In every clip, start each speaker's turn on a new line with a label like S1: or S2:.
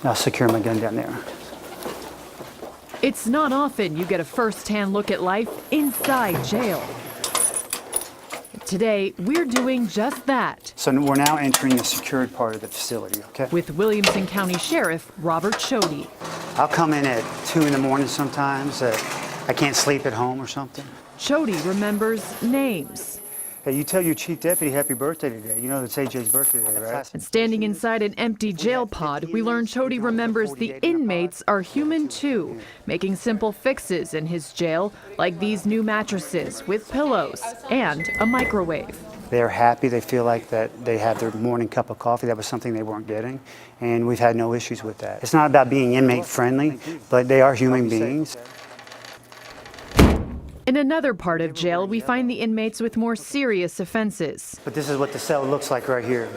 S1: I'll secure my gun down there.
S2: It's not often you get a first-hand look at life inside jail. Today, we're doing just that.
S1: So we're now entering the secured part of the facility, okay?
S2: With Williamson County Sheriff Robert Chody.
S1: I'll come in at 2 in the morning sometimes. I can't sleep at home or something.
S2: Chody remembers names.
S1: Hey, you tell your chief deputy happy birthday today. You know it's AJ's birthday today, right?
S2: And standing inside an empty jail pod, we learn Chody remembers the inmates are human too, making simple fixes in his jail, like these new mattresses with pillows and a microwave.
S1: They're happy. They feel like that they have their morning cup of coffee. That was something they weren't getting, and we've had no issues with that. It's not about being inmate friendly, but they are human beings.
S2: In another part of jail, we find the inmates with more serious offenses.
S1: But this is what the cell looks like right here.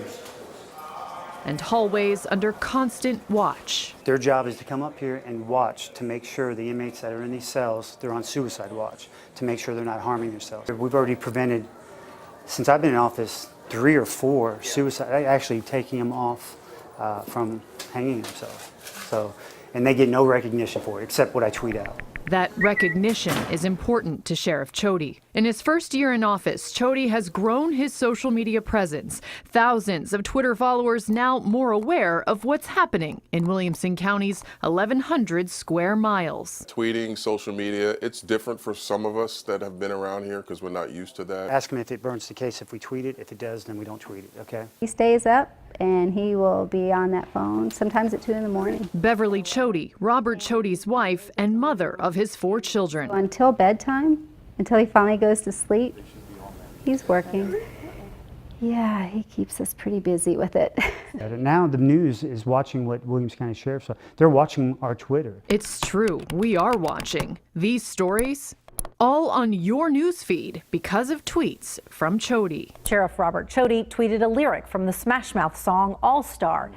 S2: And hallways under constant watch.
S1: Their job is to come up here and watch to make sure the inmates that are in these cells, they're on suicide watch, to make sure they're not harming themselves. We've already prevented, since I've been in office, 3 or 4 suicide, actually taking them off from hanging themselves. So, and they get no recognition for it, except what I tweet out.
S2: That recognition is important to Sheriff Chody. In his first year in office, Chody has grown his social media presence. Thousands of Twitter followers now more aware of what's happening in Williamson County's 1,100 square miles.
S3: Tweeting, social media, it's different for some of us that have been around here because we're not used to that.
S1: Ask him if it burns the case if we tweet it. If it does, then we don't tweet it, okay?
S4: He stays up and he will be on that phone, sometimes at 2 in the morning.
S2: Beverly Chody, Robert Chody's wife and mother of his 4 children.
S4: Until bedtime, until he finally goes to sleep, he's working. Yeah, he keeps us pretty busy with it.
S1: Now the news is watching what Williams County Sheriff's are. They're watching our Twitter.
S2: It's true, we are watching. These stories, all on your news feed because of tweets from Chody.
S5: Sheriff Robert Chody tweeted a lyric from the Smash Mouth song All Star.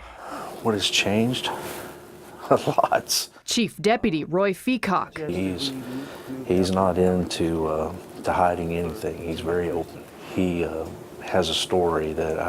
S6: What has changed? Lots.
S2: Chief Deputy Roy Feacock.
S6: He's not into to hiding anything. He's very open. He has a story that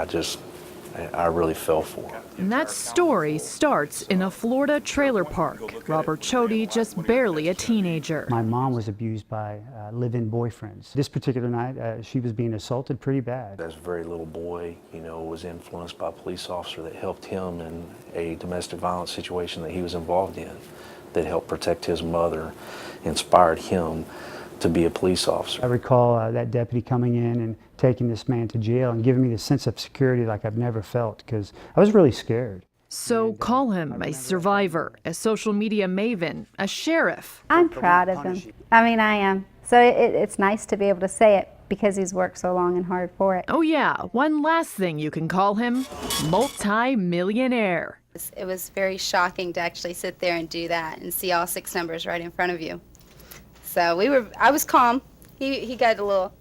S6: I really fell for.
S2: And that story starts in a Florida trailer park. Robert Chody just barely a teenager.
S1: My mom was abused by live-in boyfriends. This particular night, she was being assaulted pretty bad.
S6: As a very little boy, was influenced by a police officer that helped him in a domestic violence situation that he was involved in, that helped protect his mother, inspired him to be a police officer.
S1: I recall that deputy coming in and taking this man to jail and giving me this sense of security like I've never felt, because I was really scared.
S2: So call him a survivor, a social media maven, a sheriff.
S4: I'm proud of him. I mean, I am. So it's nice to be able to say it because he's worked so long and hard for it.
S2: Oh yeah, one last thing you can call him, multi-millionaire.
S7: It was very shocking to actually sit there and do that and see all 6 numbers right in front of you. So I was calm. He got a little,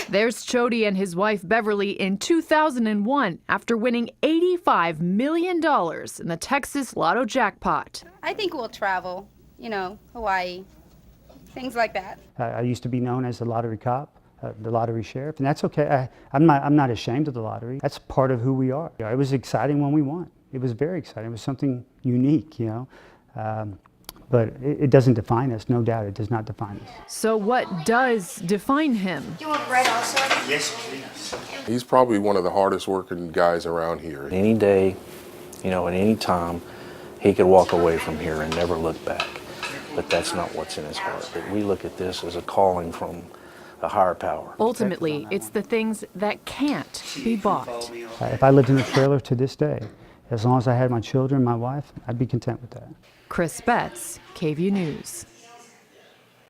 S2: There's Chody and his wife Beverly in 2001 after winning $85 million in the Texas Lotto jackpot.
S7: I think we'll travel, Hawaii, things like that.
S1: I used to be known as the lottery cop, the lottery sheriff, and that's okay. I'm not ashamed of the lottery. That's part of who we are. It was exciting when we won. It was very exciting. It was something unique, But it doesn't define us, no doubt. It does not define us.
S2: So what does define him?
S7: Do you want bread also?
S1: Yes, please.
S3: He's probably one of the hardest working guys around here.
S6: Any day, at any time, he could walk away from here and never look back. But that's not what's in his heart. But we look at this as a calling from a higher power.
S2: Ultimately, it's the things that can't be bought.
S1: If I lived in a trailer to this day, as long as I had my children, my wife, I'd be content with that.
S2: Kris Betts, KVUE News.